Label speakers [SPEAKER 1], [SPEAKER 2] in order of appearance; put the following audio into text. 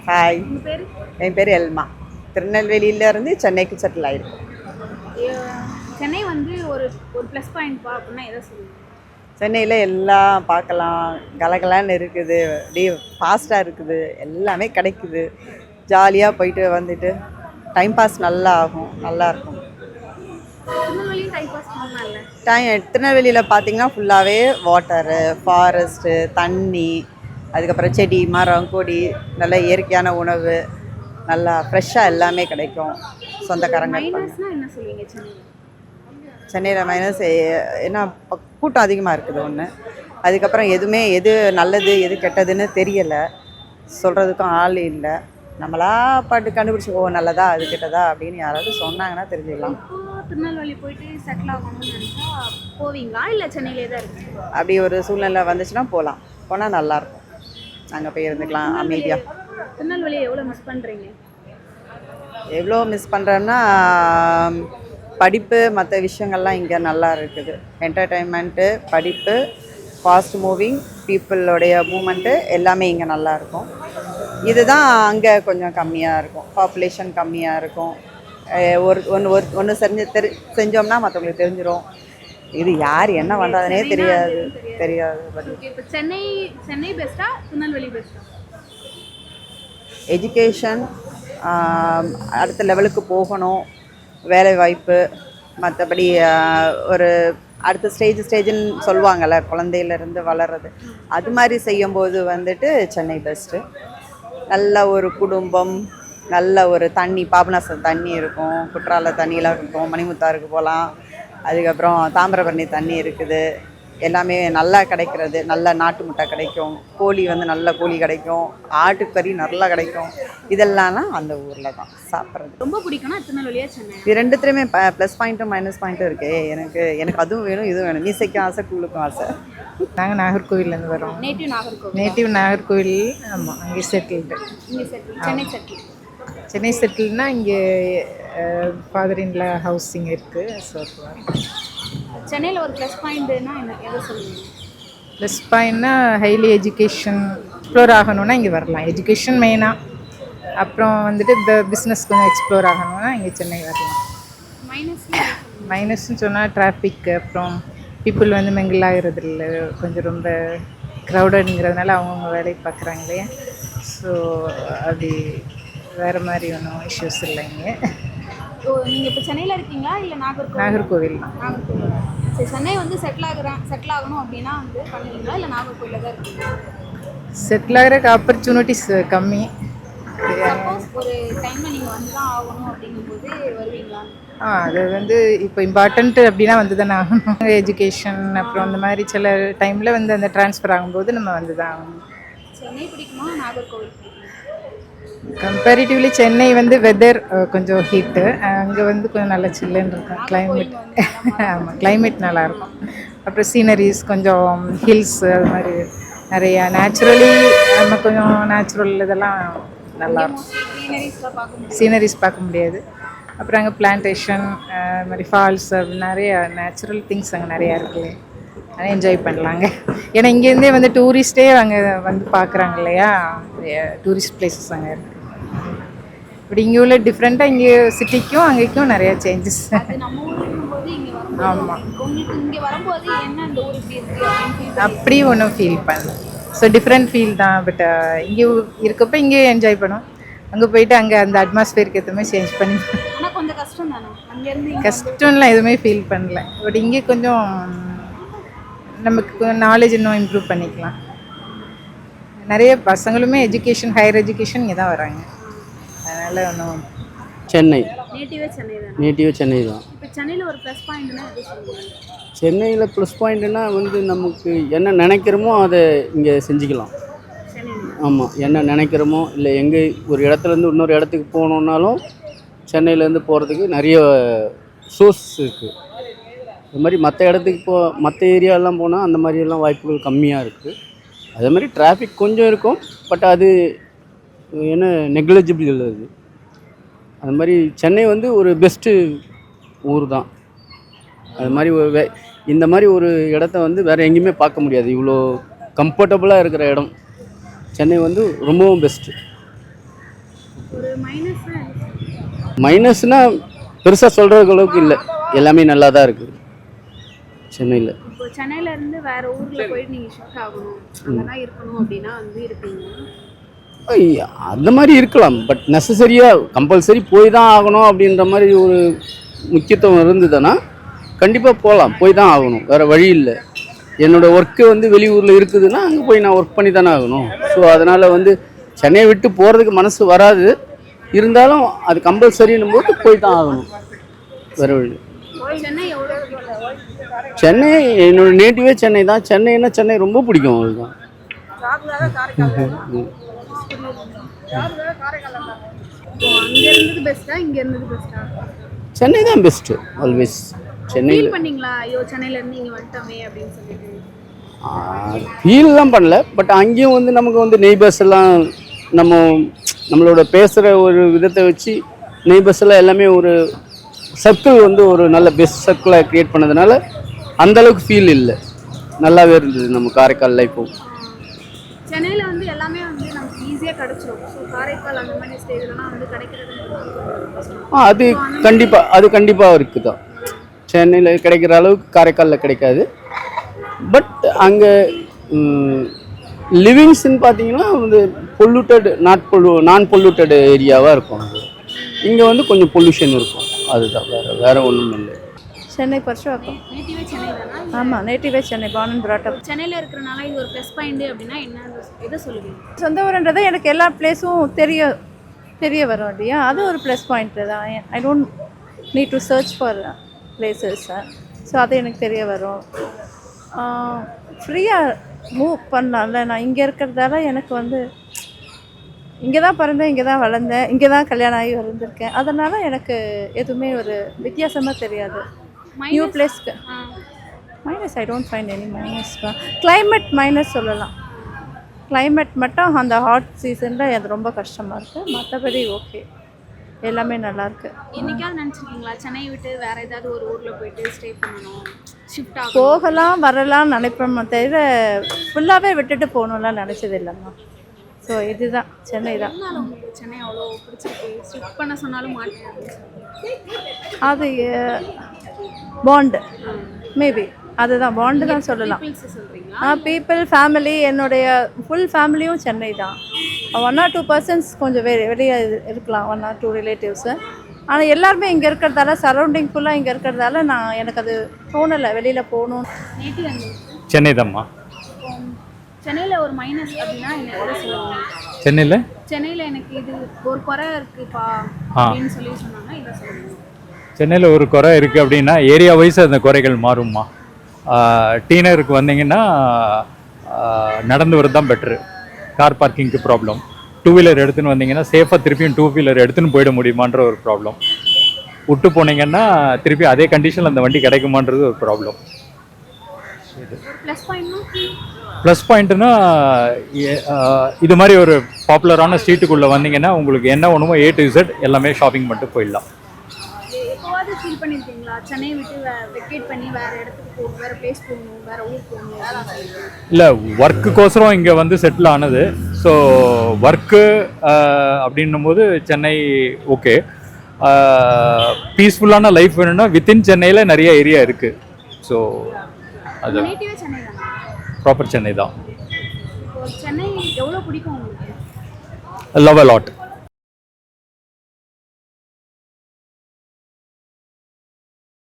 [SPEAKER 1] Hi,
[SPEAKER 2] உங்க பேரு?
[SPEAKER 1] என் பேர் எல்மா. திருநெல்வேலியிலேருந்து சென்னைக்கு செட்டில் ஆகிருக்கோம்.
[SPEAKER 2] சென்னை வந்து ஒரு ஒரு ப்ளஸ் பாயிண்ட் பா அப்படின்னா எதை சொல்லுவீங்க?
[SPEAKER 1] சென்னையில் எல்லாம் பார்க்கலாம், கலகலான்னு இருக்குது, அப்படியே ஃபாஸ்ட்டாக இருக்குது, எல்லாமே கிடைக்குது. ஜாலியாக போயிட்டு வந்துட்டு டைம் பாஸ் நல்லா ஆகும், நல்லாயிருக்கும்.
[SPEAKER 2] திருநெல்வேலியும் டைம் பாஸ் பண்ணலாம்.
[SPEAKER 1] திருநெல்வேலியில் பார்த்தீங்கன்னா ஃபுல்லாகவே வாட்டரு, ஃபாரஸ்ட்டு, தண்ணி, அதுக்கப்புறம் செடி, மரம், கொடி, நல்ல இயற்கையான உணவு, நல்லா ஃப்ரெஷ்ஷாக எல்லாமே கிடைக்கும். சொந்தக்காரங்க இருப்பாங்க.
[SPEAKER 2] மைனஸ்னா என்ன சொல்லுவீங்க சென்னையில்?
[SPEAKER 1] சென்னையில் மைனஸ் என்ன, கூட்டம் அதிகமாக இருக்குது ஒன்று. அதுக்கப்புறம் எது நல்லது எது கெட்டதுன்னு தெரியலை, சொல்கிறதுக்கும் ஆள் இல்லை. நம்மளா பாட்டு கண்டுபிடிச்சி நல்லதா அது கெட்டதா அப்படின்னு யாராவது சொன்னாங்கன்னா தெரிஞ்சுக்கலாம்.
[SPEAKER 2] திருநெல்வேலி போயிட்டு செட்டில் ஆகணும்னு நினச்சா போவீங்களா, இல்லை சென்னையிலே தான் இருக்கு?
[SPEAKER 1] அப்படி ஒரு சூழ்நிலை வந்துச்சுன்னா போனால் நல்லாயிருக்கும். நாங்கள் போய் இருந்துக்கலாம் அமைதியாக.
[SPEAKER 2] திருநெல்வேலியை எவ்வளோ மிஸ் பண்ணுறீங்க?
[SPEAKER 1] எவ்வளோ மிஸ் பண்ணுறேன்னா, படிப்பு மற்ற விஷயங்கள்லாம் இங்கே நல்லா இருக்குது. என்டர்டெயின்மெண்ட்டு, படிப்பு, ஃபாஸ்ட் மூவிங், பீப்புளோடைய மூமெண்ட்டு எல்லாமே இங்கே நல்லாயிருக்கும். இதுதான் அங்கே கொஞ்சம் கம்மியாக இருக்கும், பாப்புலேஷன் கம்மியாக இருக்கும். ஒன்று செஞ்சோம்னா மற்றவங்களுக்கு தெரிஞ்சிடும். இது யார் என்ன பண்ணுறதுனே தெரியாது.
[SPEAKER 2] இப்போ சென்னை பெஸ்ட்டா, திருநெல்வேலி பெஸ்ட்டா?
[SPEAKER 1] எஜுகேஷன் அடுத்த லெவலுக்கு போகணும், வேலை வாய்ப்பு, மற்றபடி ஒரு அடுத்த ஸ்டேஜுன்னு சொல்லுவாங்கள்ல, குழந்தையிலேருந்து வளர்கிறது, அது மாதிரி செய்யும்போது வந்துட்டு சென்னை பெஸ்ட்டு. நல்ல ஒரு குடும்பம், நல்ல ஒரு தண்ணி, பாபநாசம் தண்ணி இருக்கும், குற்றால தண்ணியெலாம் இருக்கும், மணிமுத்தாருக்கு போகலாம். அதுக்கப்புறம் தாமிரபரணி தண்ணி இருக்குது, எல்லாமே நல்லா கிடைக்கிறது. நல்ல நாட்டு முட்டை கிடைக்கும், கோழி நல்ல கோழி கிடைக்கும், ஆட்டுக்கறி நல்லா கிடைக்கும். இதெல்லாம் அந்த ஊரில் தான் சாப்பிட்றது.
[SPEAKER 2] ரொம்ப பிடிக்கும்னா திருநெல்வேலியா சென்னை?
[SPEAKER 1] இது ரெண்டுத்துலேயுமே ப்ளஸ் பாயிண்ட்டும் மைனஸ் பாயிண்ட்டும் இருக்குது. எனக்கு அதுவும் வேணும் இதுவும் வேணும். மீசைக்கும் ஆசை, கூழுக்கும் ஆசை.
[SPEAKER 3] நாங்கள் நாகர்கோவிலேருந்து வரோம். நேட்டிவ் நாகர்கோவில். ஆமாம், அங்கே செட்டில்டு. சென்னை செட்டில்னா இங்கே ஃபாதர் இன்லா ஹவுசிங் இருக்குது. ஸோ
[SPEAKER 2] சென்னையில் ஒரு ப்ளஸ் பாயிண்ட்னா என்ன, எதை சொல்லுவீங்க?
[SPEAKER 3] ப்ளஸ் பாயிண்ட்னா ஹைலி எஜுகேஷன் எக்ஸ்ப்ளோர் ஆகணுன்னா இங்கே வரலாம். எஜுகேஷன் மெயினாக. அப்புறம் வந்துட்டு இந்த பிஸ்னஸ் கொஞ்சம் எக்ஸ்ப்ளோர் ஆகணும்னா இங்கே சென்னை வரலாம். மைனஸ்ன்னு சொன்னால் டிராஃபிக், அப்புறம் பீப்புள் மிங்கிள் ஆகிறது இல்லை, கொஞ்சம் ரொம்ப க்ரௌடடுங்கிறதுனால அவங்கவுங்க வேலையை பார்க்குறாங்க இல்லையா. ஸோ அப்படி வேறு மாதிரி ஒன்றும் இஷ்யூஸ் இல்லைங்க.
[SPEAKER 2] நீங்கள் இப்போ சென்னையில் இருக்கீங்களா, இல்லை
[SPEAKER 3] நாகர்கோவில் தான்.
[SPEAKER 2] சரி, சென்னை செட்டில் ஆகணும் அப்படின்னா பண்ணுவீங்களா, இல்லை நாகர்கோவிலில் தான் இருக்கீங்களா?
[SPEAKER 3] செட்டில் ஆகிறதுக்கு ஆப்பர்ச்சுனிட்டிஸ் கம்மி.
[SPEAKER 2] ஒரு டைமில் நீங்கள் வந்து தான் ஆகணும் அப்படிங்கும்போது வருவீங்களா?
[SPEAKER 3] அது இப்போ இம்பார்ட்டண்ட்டு அப்படின்னா வந்து தானே ஆகணும். எஜுகேஷன் அப்புறம் அந்த மாதிரி சில டைமில் அந்த ட்ரான்ஸ்ஃபர் ஆகும்போது நம்ம வந்து தான் ஆகணும்.
[SPEAKER 2] சென்னை பிடிக்குமா, நாகர்கோவில்?
[SPEAKER 3] கம்பேரிட்டிவ்லி சென்னை வெதர் கொஞ்சம் ஹீட்டு, அங்கே கொஞ்சம் நல்லா சில்லுன்னு இருக்கும் கிளைமேட். ஆமாம், கிளைமேட் நல்லாயிருக்கும். அப்புறம் சீனரிஸ், கொஞ்சம் ஹில்ஸ், அது மாதிரி நிறையா நேச்சுரலி நம்ம கொஞ்சம் நேச்சுரல் இதெல்லாம் நல்லாயிருக்கும். சீனரிஸ் பார்க்க முடியாது. அப்புறம் அங்கே பிளான்டேஷன், அது மாதிரி ஃபால்ஸ், நிறைய நேச்சுரல் திங்ஸ் அங்கே நிறையா இருக்குது. அதை என்ஜாய் பண்ணலாங்க. ஏன்னா இங்கேருந்தே டூரிஸ்டே அங்கே பார்க்குறாங்க இல்லையா, டூரிஸ்ட் பிளேசஸ் அங்கே இருக்குது. இப்படி இங்கே உள்ள டிஃப்ரெண்ட்டாக இங்கே சிட்டிக்கும் அங்கேக்கும் நிறையா சேஞ்சஸ். ஆமாம், அப்படி ஒன்றும் ஃபீல் பண்ணல. ஸோ டிஃப்ரெண்ட் ஃபீல் தான். பட் இங்கே இருக்கப்போ இங்கே என்ஜாய் பண்ணோம், அங்கே போயிட்டு அங்கே அந்த அட்மாஸ்பியருக்கு ஏற்ற மாதிரி சேஞ்ச் பண்ணி. கஷ்டம்லாம் எதுவுமே ஃபீல் பண்ணல. பட் இங்கே கொஞ்சம் நமக்கு நாலேஜ் இன்னும் இம்ப்ரூவ் பண்ணிக்கலாம். நிறைய பசங்களுமே எஜுகேஷன், ஹையர் எஜுகேஷன் இங்கே தான் வராங்க. அதனால் ஒன்றும்.
[SPEAKER 4] சென்னை
[SPEAKER 2] நேட்டிவே சென்னை
[SPEAKER 4] தான்.
[SPEAKER 2] இப்போ சென்னையில் ஒரு ப்ளஸ் பாயிண்ட்னா எது சொல்லுவீங்க?
[SPEAKER 4] சென்னையில் ப்ளஸ் பாயிண்ட்னா நமக்கு என்ன நினைக்கிறோமோ அதை இங்கே செஞ்சுக்கலாம். ஆமாம், என்ன நினைக்கிறோமோ, இல்லை எங்கே ஒரு இடத்துலேருந்து இன்னொரு இடத்துக்கு போகணுன்னாலும் சென்னையிலேருந்து போகிறதுக்கு நிறைய சோர்ஸ் இருக்குது. அது மாதிரி மற்ற இடத்துக்கு மற்ற ஏரியாலாம் போனால் அந்த மாதிரியெல்லாம் வாய்ப்புகள் கம்மியாக இருக்குது. அதே மாதிரி டிராஃபிக் கொஞ்சம் இருக்கும், பட் அது என்ன நெக்லிஜிபிள் இல்லை. அது மாதிரி சென்னை ஒரு பெஸ்ட்டு ஊர் தான். அது மாதிரி இந்த மாதிரி ஒரு இடத்த வேறு எங்கேயுமே பார்க்க முடியாது. இவ்வளோ கம்ஃபர்டபுளாக இருக்கிற இடம் சென்னை ரொம்பவும் பெஸ்ட்டு.
[SPEAKER 2] ஒரு மைனஸ்
[SPEAKER 4] மைனஸ்னால் பெருசாக சொல்கிற அளவுக்கு இல்லை, எல்லாமே நல்லா தான் இருக்குது சென்னையில்.
[SPEAKER 2] இப்போ சென்னையில இருந்து வேற ஊர்ல போயிட்டு நீங்க ஷிஃப்ட் ஆகணும், அங்கதான் இருக்கணும் அப்படின்னா வந்து இருப்பீங்க?
[SPEAKER 4] அந்த மாதிரி இருக்கலாம், பட் நெசசரியாக கம்பல்சரி போய் தான் ஆகணும் அப்படின்ற மாதிரி ஒரு முக்கியத்துவம் இருந்ததுன்னா கண்டிப்பாக போகலாம், போய் தான் ஆகணும், வேறு வழி இல்லை. என்னோடய ஒர்க்கு வந்து வெளியூரில் இருக்குதுன்னா அங்கே போய் நான் ஒர்க் பண்ணி தானே ஆகணும். ஸோ அதனால் வந்து சென்னையை விட்டு போகிறதுக்கு மனசு வராது, இருந்தாலும் அது கம்பல்சரின்னும் போது போய் தான் ஆகணும், வேறு வழி.
[SPEAKER 2] சென்னை எவ்வளோ?
[SPEAKER 4] சென்னை என்னோட நேட்டிவே சென்னை தான். சென்னைன்னா சென்னை ரொம்ப பிடிக்கும், அதுதான்.
[SPEAKER 2] அங்க இருந்தது பெஸ்டா, இங்க இருந்தது பெஸ்டா?
[SPEAKER 4] சென்னை தான் பெஸ்ட்டு ஆல்வேஸ். சென்னையில்
[SPEAKER 2] ஃபீல் பண்ணீங்களா ஐயோ சென்னையில இருந்து இங்க வந்துட்டோமே அப்படின்னு சொல்லிட்டு?
[SPEAKER 4] ஃபீல்லாம் பண்ணல, பட் அங்கேயும் வந்து நமக்கு வந்து நெய்பர்ஸ் எல்லாம் நம்மளோட பேசுகிற ஒரு விதத்தை வச்சு நெய்பர்ஸ் எல்லாம் எல்லாமே ஒரு சர்க்கிள் வந்து ஒரு நல்ல பெஸ்ட் சர்க்கிளாக க்ரியேட் பண்ணதுனால அந்தளவுக்கு ஃபீல் இல்லை, நல்லாவே இருந்தது நம்ம காரைக்கால் லைஃப்பும்.
[SPEAKER 2] சென்னையில வந்து எல்லாமே வந்து நமக்கு ஈஸியாக கிடைச்சிரும். ஸோ காரைக்கால் அந்த மாதிரி ஸ்டேஜ்லாம் வந்து கிடைக்கிறது
[SPEAKER 4] அது கண்டிப்பாக இருக்குது தான். சென்னையில் கிடைக்கிற அளவுக்கு காரைக்காலில் கிடைக்காது, பட் அங்கே லிவிங்ஸ்ன்னு பார்த்தீங்கன்னா வந்து பொல்யூட்டட் நான் பொல்யூட்டட் ஏரியாவாக இருக்கும். அது இங்கே வந்து கொஞ்சம் பொல்யூஷன் இருக்கும், அதுதான், வேறு ஒன்றும் இல்லை.
[SPEAKER 3] சென்னை பர்ஷுவாக்கம்.
[SPEAKER 2] நேட்டிவே சென்னை தானா?
[SPEAKER 3] ஆமாம், நேட்டிவே Chennai, born and brought up.
[SPEAKER 2] சென்னையில் இருக்கிறனால இது ஒரு ப்ளஸ் பாயிண்ட் அப்படின்னா என்ன, எதை சொல்லுவீங்க?
[SPEAKER 3] சொந்த ஊருன்றது எனக்கு எல்லா பிளேஸும் தெரிய வரும் இல்லையா, அது ஒரு ப்ளஸ் பாயிண்ட்டு தான். I don't need to search for places. So அது எனக்கு தெரிய வரும். ஃப்ரீயாக மூவ் பண்ணலாம்ல. நான் இங்கே இருக்கிறதால எனக்கு வந்து இங்கே தான் பிறந்தேன், இங்கே தான் வளர்ந்தேன், இங்கே தான் கல்யாணம் ஆகி வந்திருக்கேன். அதனால் எனக்கு எதுவுமே ஒரு வித்தியாசமாக தெரியாது. நியூ பிளேஸ்க்கு minus I don't find any minus. Climate minus சொல்லலாம். கிளைமேட் மட்டும் அந்த ஹாட் சீசனில் அது ரொம்ப கஷ்டமாக இருக்குது, மற்றபடி ஓகே, எல்லாமே நல்லாயிருக்கு.
[SPEAKER 2] என்னைக்காவது நினச்சிருக்கீங்களா சென்னையை விட்டு வேறு ஏதாவது ஒரு ஊரில் போயிட்டு ஸ்டே பண்ணணும், ஷிஃப்ட் ஆகணும்?
[SPEAKER 3] போகலாம் வரலாம் நினைப்போம் தவிர ஃபுல்லாகவே விட்டுட்டு போகணும்லாம் நினச்சது இல்லைம்மா. ஸோ இதுதான் சென்னை தான்.
[SPEAKER 2] உங்களுக்கு சென்னை அவ்வளோ பிடிச்சிருக்கு, ஷிஃப்ட் பண்ண சொன்னாலும் மாட்டேன்?
[SPEAKER 3] அது பாண்டு மேபி, அதுதான் பாண்டு தான் சொல்லலாம்.
[SPEAKER 2] சொல்கிறீங்களா?
[SPEAKER 3] பீப்புள் ஃபேமிலி, என்னுடைய ஃபுல் ஃபேமிலியும் சென்னை தான். 1 or 2 persons கொஞ்சம் வெளியே இருக்கலாம், 1 or 2 ரிலேட்டிவ்ஸு. ஆனால் எல்லாருமே இங்கே இருக்கிறதால, சரௌண்டிங் ஃபுல்லாக இங்கே இருக்கிறதால எனக்கு அது தோணலை வெளியில் போகணும்.
[SPEAKER 2] நேட்டிவ் அங்கே
[SPEAKER 5] சென்னை தான்மா.
[SPEAKER 2] சென்னையில் ஒரு மைனஸ் அப்படின்னா என்ன சொல்லுவாங்க?
[SPEAKER 5] சென்னையில்
[SPEAKER 2] எனக்கு இது ஒரு குறை இருக்குப்பா அப்படின்னு சொல்லி சொன்னாங்க, இதை சொல்லுவாங்க.
[SPEAKER 5] சென்னையில் ஒரு குறை இருக்குது அப்படின்னா ஏரியா வைஸ் அந்த குறைகள் மாறும்மா. டீனருக்கு வந்தீங்கன்னா நடந்து வரது தான் பெட்ரு. கார் பார்க்கிங்க்கு ப்ராப்ளம். 2 வீலர் எடுத்துன்னு வந்தீங்கன்னா சேஃபாக திருப்பியும் 2 வீலர் எடுத்துன்னு போயிட முடியுமான்ற ஒரு ப்ராப்ளம். விட்டு போனீங்கன்னா திருப்பி அதே கண்டிஷனில் அந்த வண்டி கிடைக்குமான்றது ஒரு ப்ராப்ளம். ப்ளஸ் பாயிண்ட்னா இது மாதிரி ஒரு பாப்புலரான ஸ்ட்ரீட்டுக்குள்ளே வந்தீங்கன்னா உங்களுக்கு என்ன ஒன்றுமோ A to Z எல்லாமே ஷாப்பிங் பண்ணிட்டு போயிடலாம்.
[SPEAKER 2] எப்போவாவது ஃபீல் பண்ணியிருக்கீங்களா சென்னையை விட்டு வெக்கேட் பண்ணி வேறு இடத்துக்கு போகணும், வேறு பிளேஸ் போகணும், வேறு ஊர் போகணும்?
[SPEAKER 5] இல்லை, ஒர்க்குக்கோசரம் இங்கே வந்து செட்டில் ஆனது. ஸோ ஒர்க்கு அப்படின்னும் போது சென்னை ஓகே. பீஸ்ஃபுல்லான லைஃப் வேணும்னா வித்தின் சென்னையில் நிறைய ஏரியா இருக்குது. ஸோ அது ப்ராப்பர் சென்னை தான்.
[SPEAKER 2] சென்னை எவ்வளோ பிடிக்கும் உங்களுக்கு?
[SPEAKER 5] Love a lot.